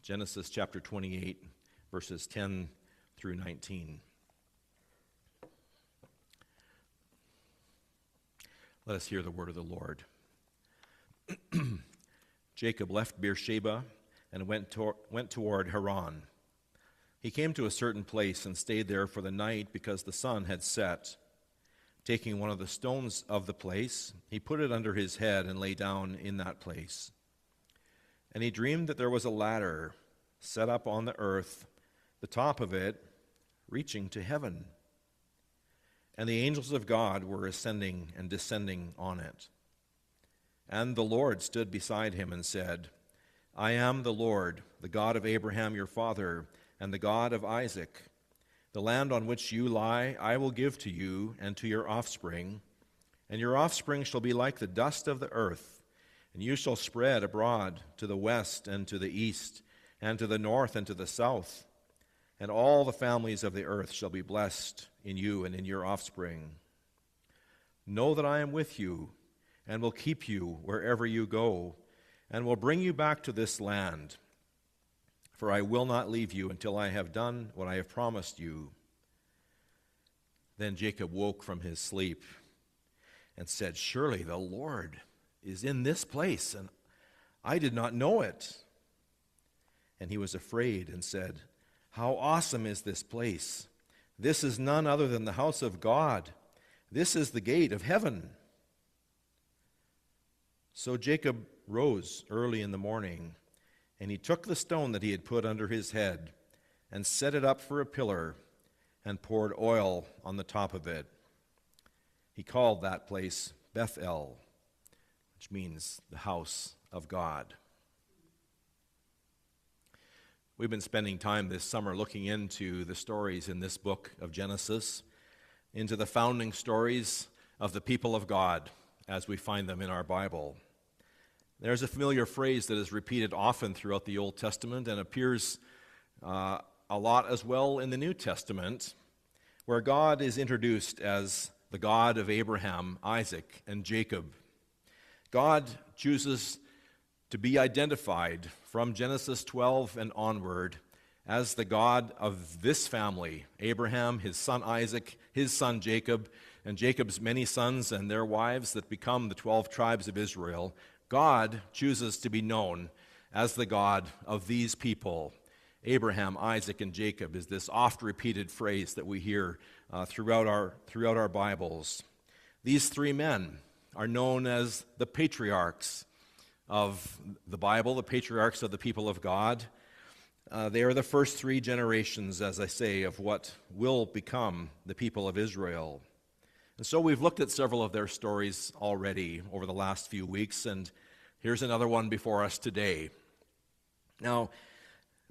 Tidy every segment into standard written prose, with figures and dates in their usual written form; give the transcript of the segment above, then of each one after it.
Genesis chapter 28, verses 10 through 19. Let us hear the word of the Lord. Jacob left Beersheba and went toward Haran. He came to a certain place and stayed there for the night because the sun had set. Taking one of the stones of the place, he put it under his head and lay down in that place. And he dreamed that there was a ladder set up on the earth, the top of it reaching to heaven. And the angels of God were ascending and descending on it. And the Lord stood beside him and said, I am the Lord, the God of Abraham your father, and the God of Isaac. The land on which you lie I will give to you and to your offspring, and your offspring shall be like the dust of the earth, and you shall spread abroad to the west and to the east, and to the north and to the south. And all the families of the earth shall be blessed in you and in your offspring. Know that I am with you, and will keep you wherever you go, and will bring you back to this land. For I will not leave you until I have done what I have promised you. Then Jacob woke from his sleep and said, Surely the Lord is in this place, and I did not know it. And he was afraid and said, How awesome is this place! This is none other than the house of God. This is the gate of heaven. So Jacob rose early in the morning, and he took the stone that he had put under his head and set it up for a pillar and poured oil on the top of it. He called that place Bethel, which means the house of God. We've been spending time this summer looking into the stories in this book of Genesis, into the founding stories of the people of God as we find them in our Bible. There's a familiar phrase that is repeated often throughout the Old Testament and appears a lot as well in the New Testament, where God is introduced as the God of Abraham, Isaac, and Jacob. God chooses to be identified from Genesis 12 and onward as the God of this family, Abraham, his son Isaac, his son Jacob, and Jacob's many sons and their wives that become the 12 tribes of Israel. God chooses to be known as the God of these people. Abraham, Isaac, and Jacob is this oft-repeated phrase that we hear throughout our Bibles. These three men are known as the patriarchs of the Bible, the patriarchs of the people of God. They are the first three generations, as I say, of what will become the people of Israel. And so we've looked at several of their stories already over the last few weeks, and here's another one before us today. Now,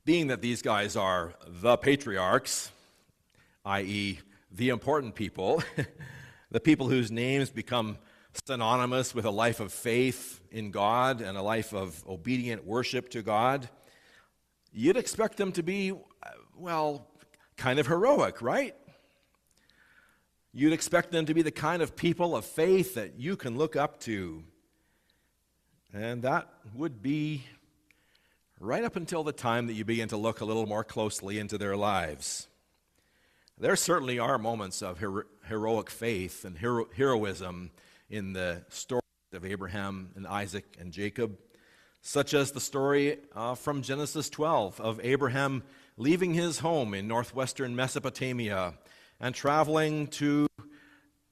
being that these guys are the patriarchs, i.e., the important people, the people whose names become synonymous with a life of faith in God and a life of obedient worship to God, you'd expect them to be, well, kind of heroic, right? You'd expect them to be the kind of people of faith that you can look up to. And that would be right up until the time that you begin to look a little more closely into their lives. There certainly are moments of heroic faith and heroism in the stories of Abraham and Isaac and Jacob, such as the story from Genesis 12 of Abraham leaving his home in northwestern Mesopotamia and traveling to,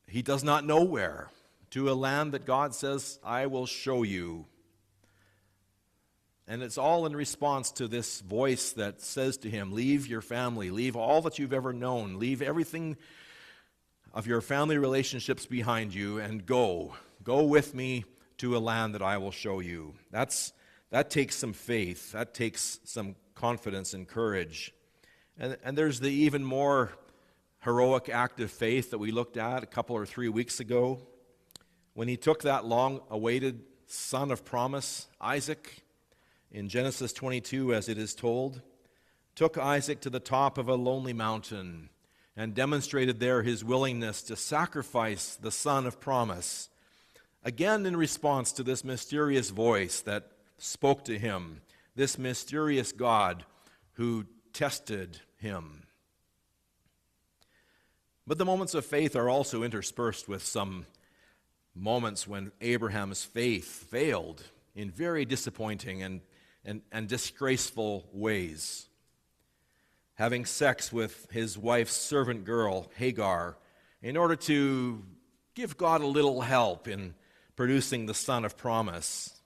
he does not know where, to a land that God says, I will show you. And it's all in response to this voice that says to him, leave your family, leave all that you've ever known, leave everything of your family relationships behind you and go with me to a land that I will show you. That takes some faith. That takes some confidence and courage. And there's the even more heroic act of faith that we looked at a couple or 3 weeks ago when he took that long-awaited son of promise, Isaac, in Genesis 22, as it is told, took Isaac to the top of a lonely mountain and demonstrated there his willingness to sacrifice the son of promise, again in response to this mysterious voice that spoke to him this mysterious God who tested him. But the moments of faith are also interspersed with some moments when Abraham's faith failed in very disappointing and disgraceful ways. Having sex with his wife's servant girl, Hagar, in order to give God a little help in producing the son of promise.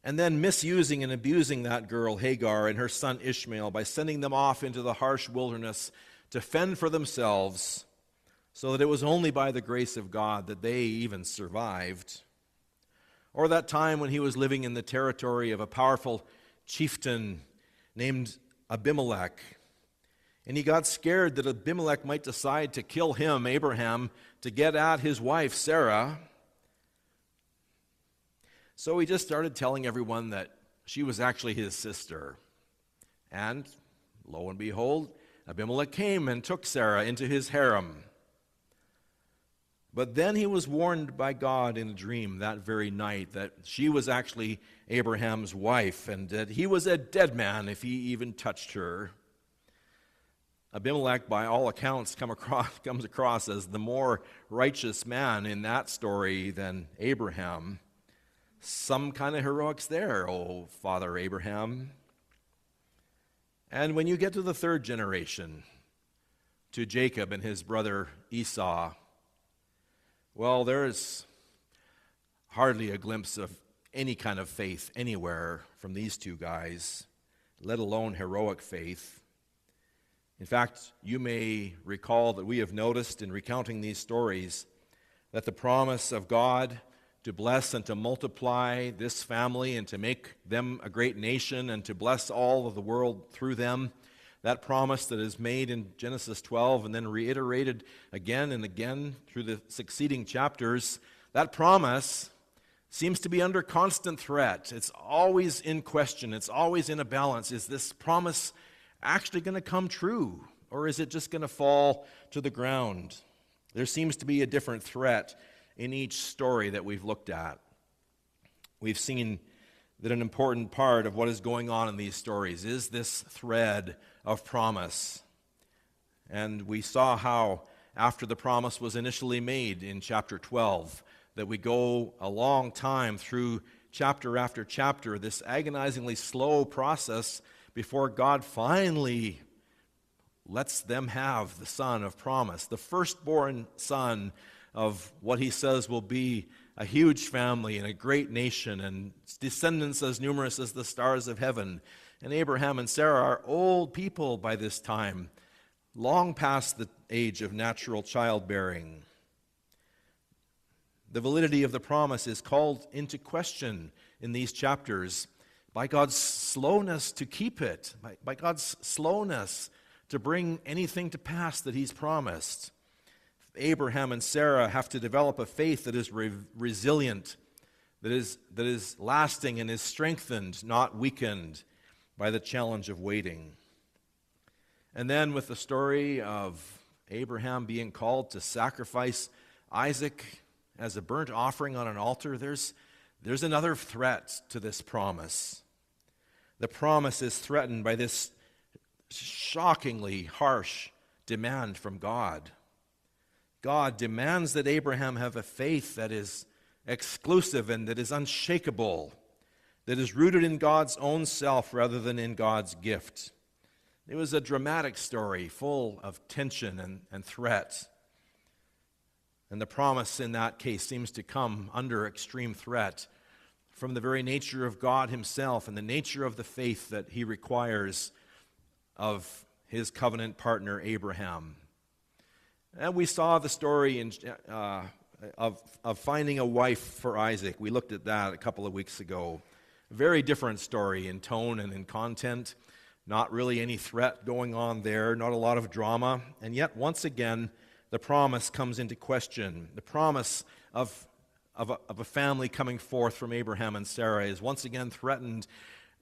And then misusing and abusing that girl, Hagar, and her son Ishmael by sending them off into the harsh wilderness to fend for themselves, so that it was only by the grace of God that they even survived. Or that time when he was living in the territory of a powerful chieftain named Abimelech, and he got scared that Abimelech might decide to kill him, Abraham, to get at his wife, Sarah. So he just started telling everyone that she was actually his sister. And lo and behold, Abimelech came and took Sarah into his harem. But then he was warned by God in a dream that very night that she was actually Abraham's wife and that he was a dead man if he even touched her. Abimelech, by all accounts, comes across as the more righteous man in that story than Abraham. Some kind of heroics there, oh Father Abraham. And when you get to the third generation, to Jacob and his brother Esau, well, there's hardly a glimpse of any kind of faith anywhere from these two guys, let alone heroic faith. In fact, you may recall that we have noticed in recounting these stories that the promise of God to bless and to multiply this family and to make them a great nation and to bless all of the world through them, that promise that is made in Genesis 12 and then reiterated again and again through the succeeding chapters, that promise seems to be under constant threat. It's always in question. It's always in a balance. Is this promise actually going to come true, or is it just going to fall to the ground? There seems to be a different threat in each story that we've looked at. We've seen that an important part of what is going on in these stories is this thread of promise. And we saw how, after the promise was initially made in chapter 12, that we go a long time through chapter after chapter, this agonizingly slow process before God finally lets them have the son of promise, the firstborn son of what he says will be a huge family and a great nation and descendants as numerous as the stars of heaven. And Abraham and Sarah are old people by this time, long past the age of natural childbearing. The validity of the promise is called into question in these chapters by God's slowness to keep it, by God's slowness to bring anything to pass that he's promised. Abraham and Sarah have to develop a faith that is resilient, that is lasting and is strengthened, not weakened by the challenge of waiting. And then with the story of Abraham being called to sacrifice Isaac as a burnt offering on an altar, there's another threat to this promise. The promise is threatened by this shockingly harsh demand from God. God demands that Abraham have a faith that is exclusive and that is unshakable, that is rooted in God's own self rather than in God's gift. It was a dramatic story full of tension and threat. And the promise in that case seems to come under extreme threat from the very nature of God himself and the nature of the faith that he requires of his covenant partner Abraham. And we saw the story of finding a wife for Isaac. We looked at that a couple of weeks ago. Very different story in tone and in content. Not really any threat going on there, not a lot of drama. And yet, once again, the promise comes into question. The promise of a family coming forth from Abraham and Sarah is once again threatened,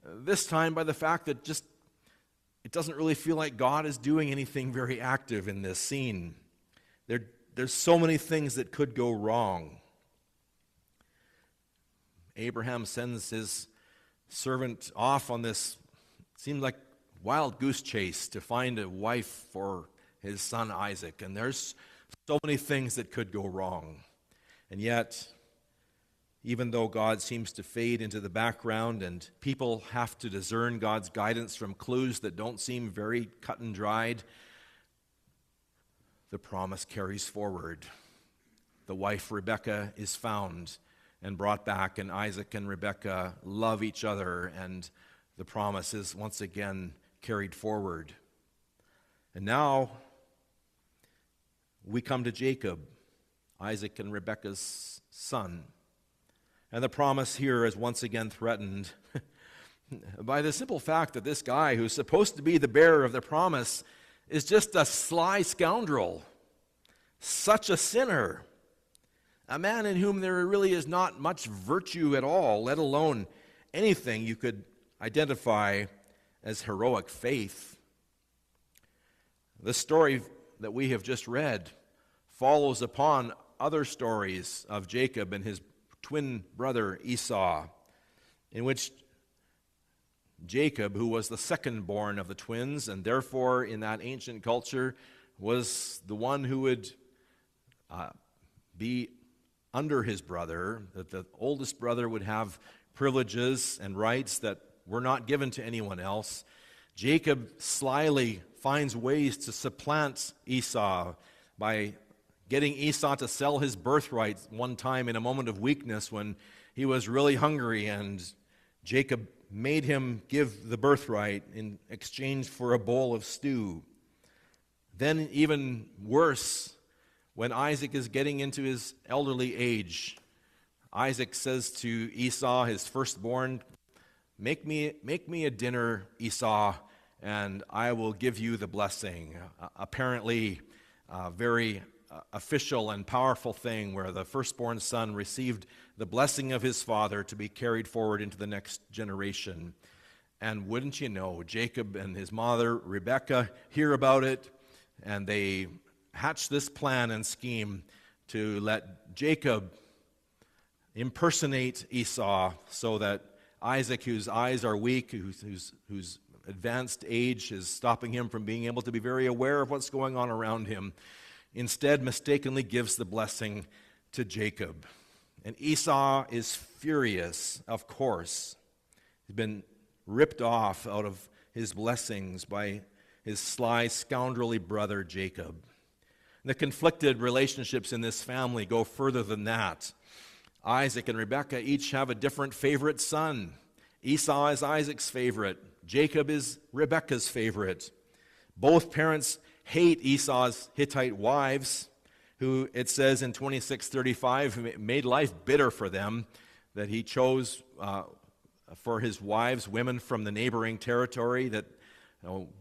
this time by the fact that it doesn't really feel like God is doing anything very active in this scene. There's so many things that could go wrong. Abraham sends his servant off on this, seemed like wild goose chase to find a wife for his son Isaac. And there's so many things that could go wrong. And yet, even though God seems to fade into the background and people have to discern God's guidance from clues that don't seem very cut and dried, the promise carries forward. The wife Rebekah is found and brought back, and Isaac and Rebekah love each other, and the promise is once again carried forward. And now we come to Jacob, Isaac and Rebekah's son. And the promise here is once again threatened by the simple fact that this guy who's supposed to be the bearer of the promise is just a sly scoundrel, such a sinner, a man in whom there really is not much virtue at all, let alone anything you could identify as heroic faith. The story that we have just read follows upon other stories of Jacob and his twin brother Esau, in which Jacob, who was the second born of the twins, and therefore in that ancient culture was the one who would be under his brother, that the oldest brother would have privileges and rights that were not given to anyone else. Jacob slyly finds ways to supplant Esau by getting Esau to sell his birthright one time in a moment of weakness when he was really hungry, and Jacob made him give the birthright in exchange for a bowl of stew. Then even worse, when Isaac is getting into his elderly age, Isaac says to Esau, his firstborn, make me a dinner, Esau, and I will give you the blessing. Apparently, a very official and powerful thing where the firstborn son received the blessing of his father to be carried forward into the next generation. And wouldn't you know, Jacob and his mother, Rebekah, hear about it, and they hatch this plan and scheme to let Jacob impersonate Esau so that Isaac, whose eyes are weak, whose advanced age is stopping him from being able to be very aware of what's going on around him, instead mistakenly gives the blessing to Jacob. And Esau is furious, of course. He's been ripped off out of his blessings by his sly, scoundrelly brother Jacob. And the conflicted relationships in this family go further than that. Isaac and Rebekah each have a different favorite son. Esau is Isaac's favorite. Jacob is Rebekah's favorite. Both parents hate Esau's Hittite wives, who it says in 26:35 made life bitter for them, that he chose for his wives women from the neighboring territory that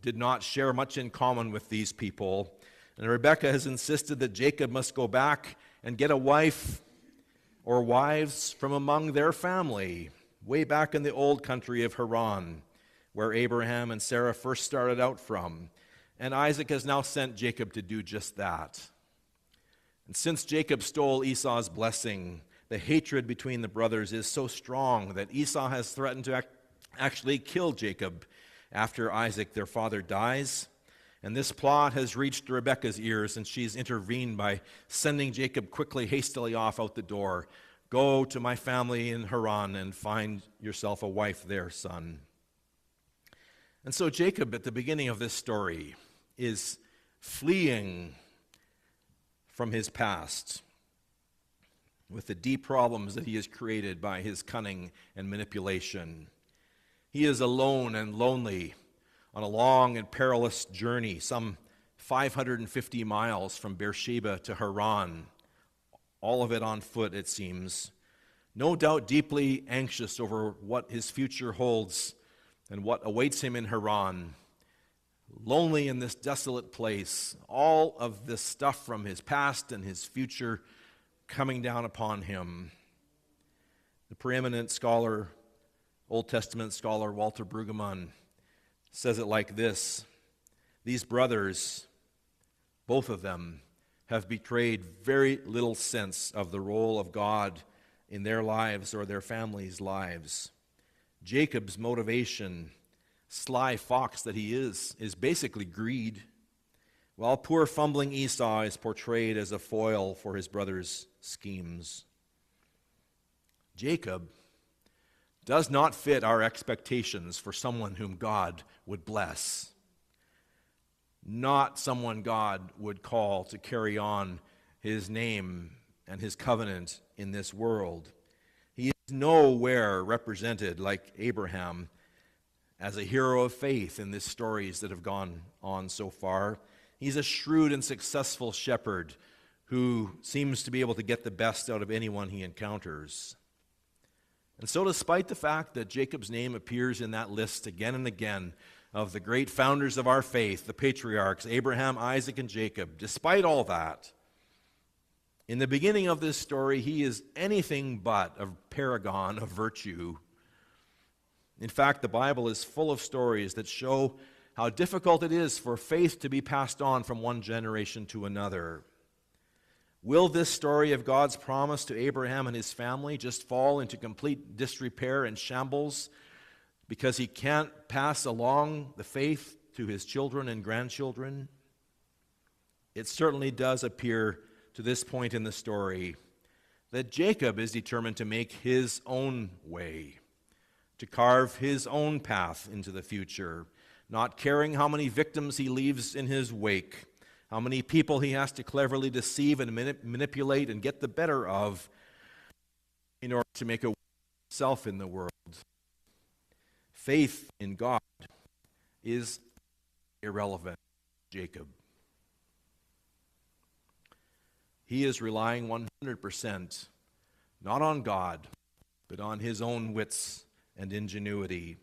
did not share much in common with these people. And Rebekah has insisted that Jacob must go back and get a wife or wives from among their family, way back in the old country of Haran, where Abraham and Sarah first started out from. And Isaac has now sent Jacob to do just that. And since Jacob stole Esau's blessing, the hatred between the brothers is so strong that Esau has threatened to actually kill Jacob after Isaac, their father, dies. And this plot has reached Rebekah's ears, and she's intervened by sending Jacob quickly, hastily off out the door. Go to my family in Haran and find yourself a wife there, son. And so Jacob, at the beginning of this story, is fleeing from his past with the deep problems that he has created by his cunning and manipulation. He is alone and lonely on a long and perilous journey, some 550 miles from Beersheba to Haran, all of it on foot, it seems. No doubt deeply anxious over what his future holds and what awaits him in Haran. Lonely in this desolate place, all of this stuff from his past and his future coming down upon him. The preeminent scholar, Old Testament scholar Walter Brueggemann, says it like this: these brothers, both of them, have betrayed very little sense of the role of God in their lives or their families' lives. Jacob's motivation, sly fox that he is basically greed, while poor fumbling Esau is portrayed as a foil for his brother's schemes. Jacob does not fit our expectations for someone whom God would bless, not someone God would call to carry on his name and his covenant in this world. He is nowhere represented like Abraham as a hero of faith in the stories that have gone on so far. He's a shrewd and successful shepherd who seems to be able to get the best out of anyone he encounters. And so, despite the fact that Jacob's name appears in that list again and again of the great founders of our faith, the patriarchs, Abraham, Isaac, and Jacob, despite all that, in the beginning of this story, he is anything but a paragon of virtue. In fact, the Bible is full of stories that show how difficult it is for faith to be passed on from one generation to another. Will this story of God's promise to Abraham and his family just fall into complete disrepair and shambles because he can't pass along the faith to his children and grandchildren? It certainly does appear to this point in the story that Jacob is determined to make his own way, to carve his own path into the future, not caring how many victims he leaves in his wake, how many people he has to cleverly deceive and manipulate and get the better of in order to make a himself in the world. Faith in God is irrelevant to Jacob. He is relying 100% not on God, but on his own wits and ingenuity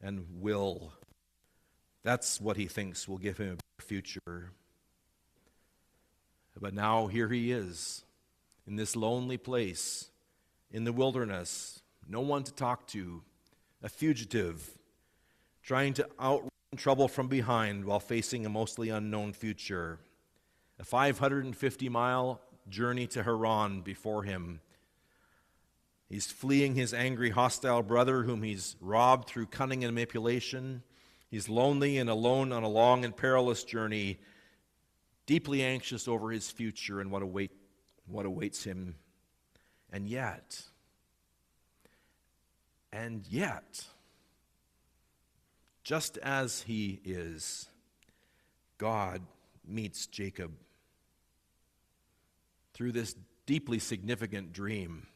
and will. That's what he thinks will give him a better future. But now here he is, in this lonely place, in the wilderness, no one to talk to, a fugitive, trying to outrun trouble from behind while facing a mostly unknown future. A 550-mile journey to Haran before him. He's fleeing his angry, hostile brother whom he's robbed through cunning and manipulation. He's lonely and alone on a long and perilous journey, deeply anxious over his future and what awaits him. And yet, just as he is, God meets Jacob through this deeply significant dream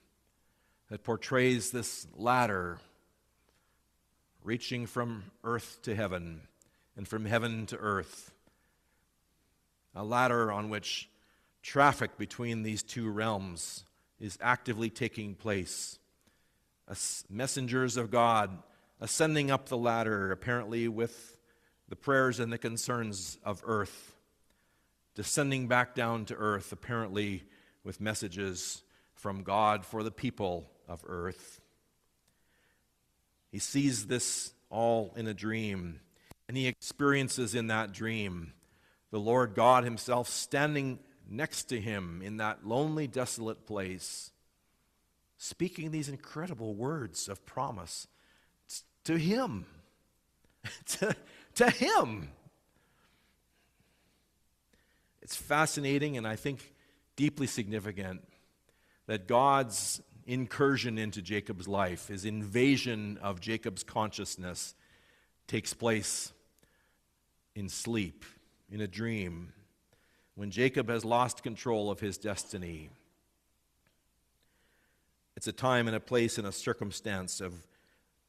that portrays this ladder reaching from earth to heaven and from heaven to earth, a ladder on which traffic between these two realms is actively taking place. Messengers of God ascending up the ladder, apparently with the prayers and the concerns of earth, descending back down to earth, apparently with messages from God for the people of earth. He sees this all in a dream, and he experiences in that dream the Lord God himself standing next to him in that lonely, desolate place, speaking these incredible words of promise to him. to him. It's fascinating and I think deeply significant that God's incursion into Jacob's life, his invasion of Jacob's consciousness, takes place in sleep, in a dream, when Jacob has lost control of his destiny. It's a time and a place and a circumstance of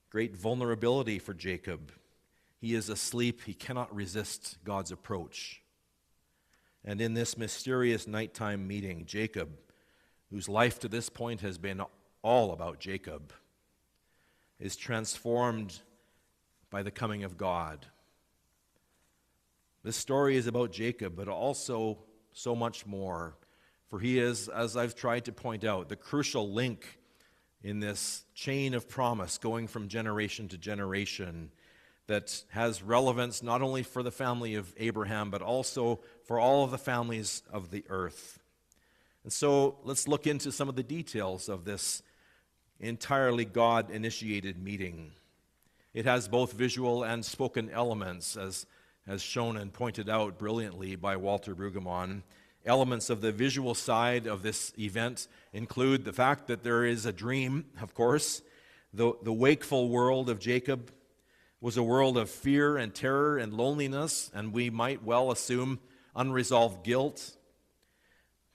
great vulnerability for Jacob. He is asleep. He cannot resist God's approach. And in this mysterious nighttime meeting, Jacob, whose life to this point has been all about Jacob, is transformed by the coming of God. This story is about Jacob, but also so much more. For he is, as I've tried to point out, the crucial link in this chain of promise going from generation to generation that has relevance not only for the family of Abraham, but also for all of the families of the earth. And so let's look into some of the details of this entirely God-initiated meeting. It has both visual and spoken elements, as shown and pointed out brilliantly by Walter Brueggemann. Elements of the visual side of this event include the fact that there is a dream, of course. The wakeful world of Jacob was a world of fear and terror and loneliness, and we might well assume unresolved guilt.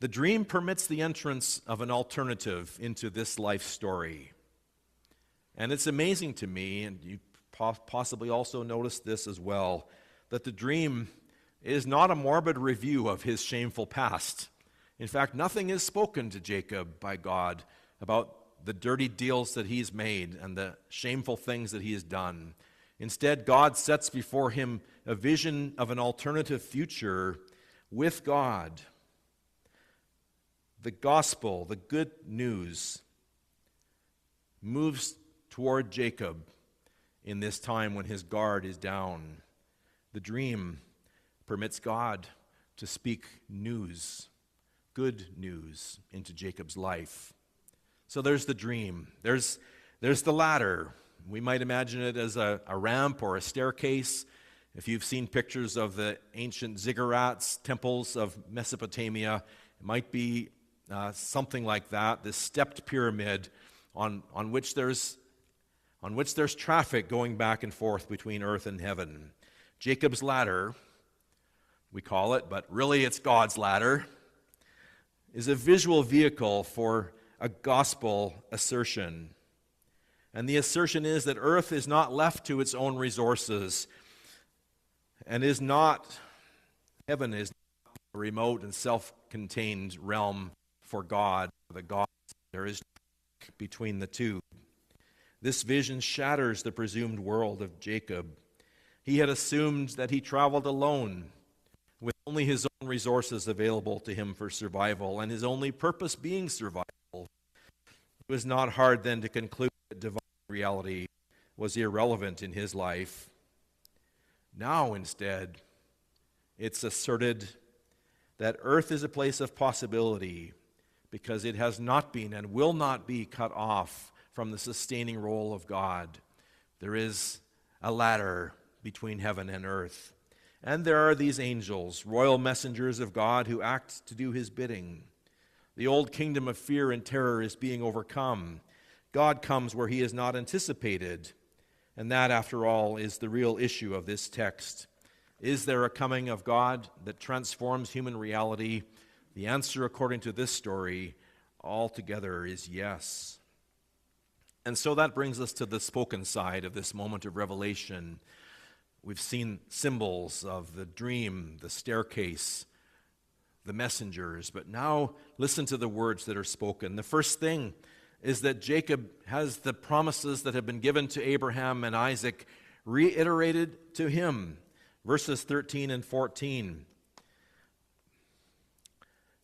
The dream permits the entrance of an alternative into this life story. And it's amazing to me, and you possibly also noticed this as well, that the dream is not a morbid review of his shameful past. In fact, nothing is spoken to Jacob by God about the dirty deals that he's made and the shameful things that he has done. Instead, God sets before him a vision of an alternative future with God. The gospel, the good news, moves toward Jacob in this time when his guard is down. The dream permits God to speak news, good news, into Jacob's life. So there's the dream. There's the ladder. We might imagine it as a ramp or a staircase. If you've seen pictures of the ancient ziggurats, temples of Mesopotamia, it might be something like that, this stepped pyramid on which there's traffic going back and forth between earth and heaven. Jacob's ladder, we call it, but really it's God's ladder, is a visual vehicle for a gospel assertion. And the assertion is that earth is not left to its own resources, and heaven is not a remote and self-contained realm for God, the gods. There is between the two. This vision shatters the presumed world of Jacob. He had assumed that he traveled alone, with only his own resources available to him for survival, and his only purpose being survival. It was not hard then to conclude that divine reality was irrelevant in his life. Now, instead, it's asserted that earth is a place of possibility because it has not been and will not be cut off from the sustaining role of God. There is a ladder between heaven and earth. And there are these angels, royal messengers of God who act to do his bidding. The old kingdom of fear and terror is being overcome. God comes where he is not anticipated. And that, after all, is the real issue of this text. Is there a coming of God that transforms human reality? The answer, according to this story, altogether is yes. And so that brings us to the spoken side of this moment of revelation. We've seen symbols of the dream, the staircase, the messengers, but now listen to the words that are spoken. The first thing is that Jacob has the promises that have been given to Abraham and Isaac reiterated to him. Verses 13 and 14.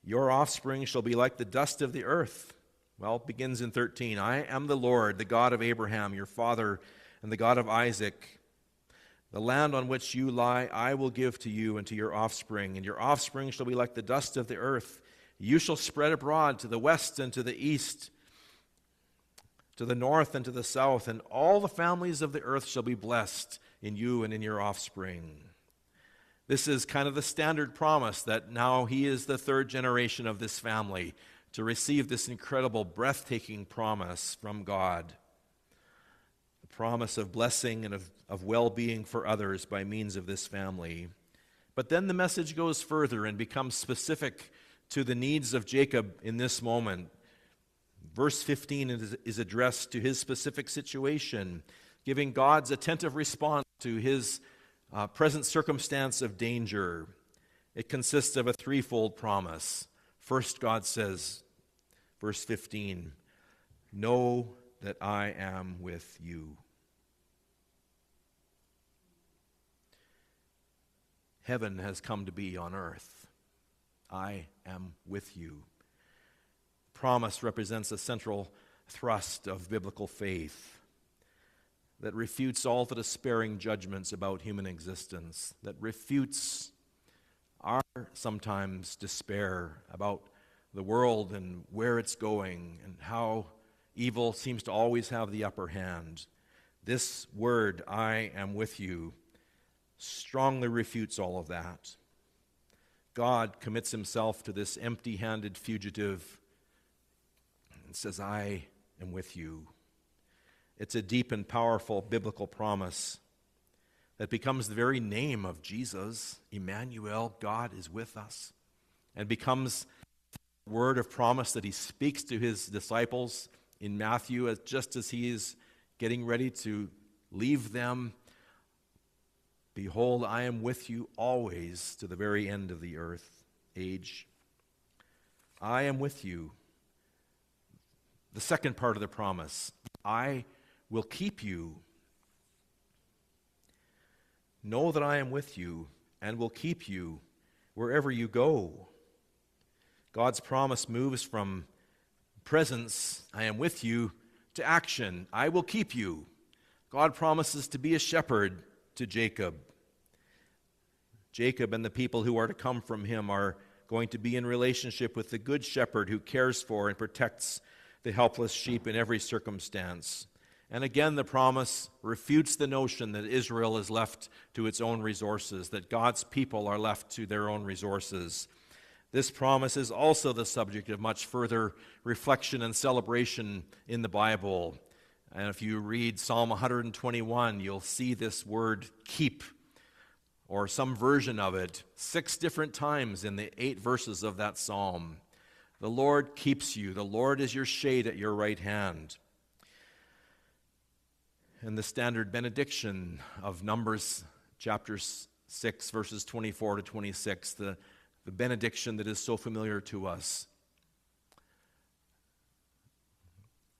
Your offspring shall be like the dust of the earth. Well, it begins in 13. I am the Lord, the God of Abraham, your father, and the God of Isaac. The land on which you lie, I will give to you and to your offspring, and your offspring shall be like the dust of the earth. You shall spread abroad to the west and to the east, to the north and to the south, and all the families of the earth shall be blessed in you and in your offspring. This is kind of the standard promise that now he is the third generation of this family to receive this incredible, breathtaking promise from God. The promise of blessing and of well-being for others by means of this family. But then the message goes further and becomes specific to the needs of Jacob in this moment. Verse 15 is addressed to his specific situation, giving God's attentive response to his present circumstance of danger. It consists of a threefold promise. First, God says, verse 15, know that I am with you. Heaven has come to be on earth. I am with you. Promise represents a central thrust of biblical faith that refutes all the despairing judgments about human existence, that refutes our sometimes despair about the world and where it's going and how evil seems to always have the upper hand. This word, I am with you, strongly refutes all of that. God commits himself to this empty-handed fugitive and says, I am with you. It's a deep and powerful biblical promise that becomes the very name of Jesus, Emmanuel, God is with us, and becomes the word of promise that he speaks to his disciples in Matthew just as he is getting ready to leave them. Behold, I am with you always to the very end of the earth age. I am with you. The second part of the promise, I will keep you. Know that I am with you and will keep you wherever you go. God's promise moves from presence, I am with you, to action, I will keep you. God promises to be a shepherd to Jacob. Jacob and the people who are to come from him are going to be in relationship with the good shepherd who cares for and protects the helpless sheep in every circumstance. And again, the promise refutes the notion that Israel is left to its own resources, that God's people are left to their own resources. This promise is also the subject of much further reflection and celebration in the Bible. And if you read Psalm 121, you'll see this word keep, or some version of it, 6 different times in the 8 verses of that psalm. The Lord keeps you. The Lord is your shade at your right hand. And the standard benediction of Numbers chapter 6, verses 24 to 26, the benediction that is so familiar to us.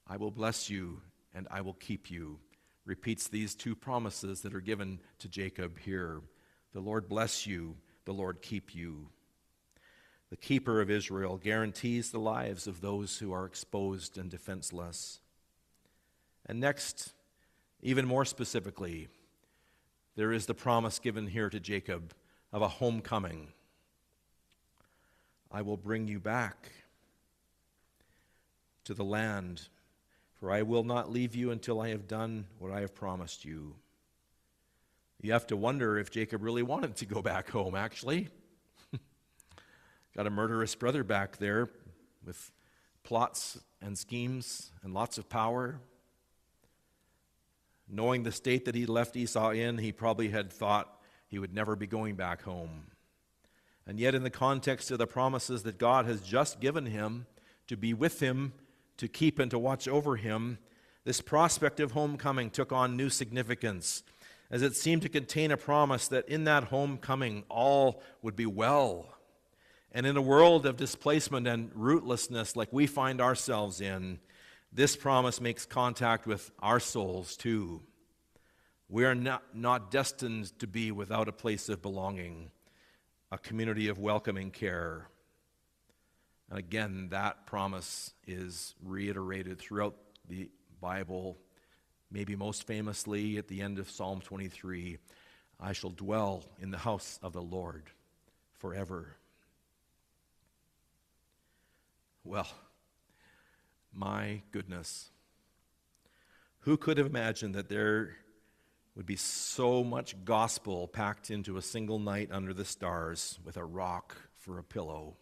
I will bless you and I will keep you, repeats these 2 promises that are given to Jacob here. The Lord bless you, the Lord keep you. The keeper of Israel guarantees the lives of those who are exposed and defenseless. And next, even more specifically, there is the promise given here to Jacob of a homecoming. I will bring you back to the land, for I will not leave you until I have done what I have promised you. You have to wonder if Jacob really wanted to go back home, actually. Got a murderous brother back there with plots and schemes and lots of power. Knowing the state that he left Esau in, he probably had thought he would never be going back home. And yet in the context of the promises that God has just given him to be with him, to keep and to watch over him, this prospect of homecoming took on new significance, as it seemed to contain a promise that in that homecoming all would be well. And in a world of displacement and rootlessness like we find ourselves in, this promise makes contact with our souls too. We are not destined to be without a place of belonging, a community of welcoming care. And again, that promise is reiterated throughout the Bible, maybe most famously at the end of Psalm 23, I shall dwell in the house of the Lord forever. Well, my goodness, who could have imagined that there would be so much gospel packed into a single night under the stars with a rock for a pillow?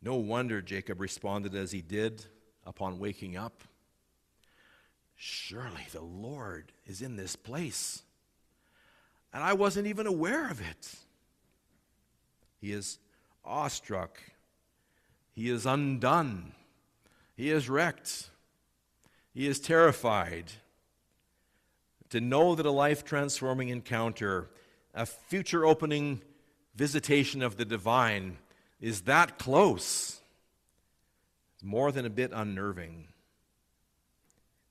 No wonder Jacob responded as he did upon waking up. Surely the Lord is in this place, and I wasn't even aware of it. He is awestruck. He is undone. He is wrecked. He is terrified. To know that a life-transforming encounter, a future-opening visitation of the divine is that close, more than a bit unnerving.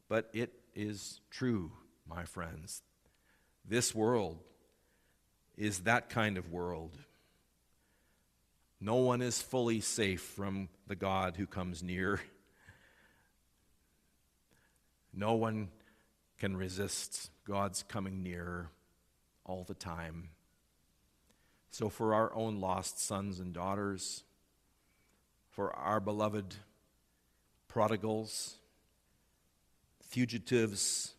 But it is true, my friends. This world is that kind of world. No one is fully safe from the God who comes near. No one can resist God's coming near all the time. So for our own lost sons and daughters, for our beloved prodigals, fugitives,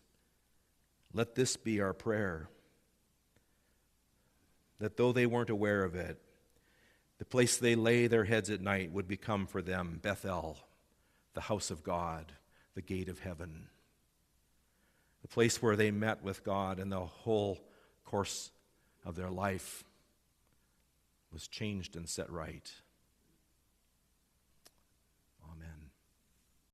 let this be our prayer. That though they weren't aware of it, the place they lay their heads at night would become for them Bethel, the house of God, the gate of heaven, the place where they met with God, and the whole course of their life was changed and set right.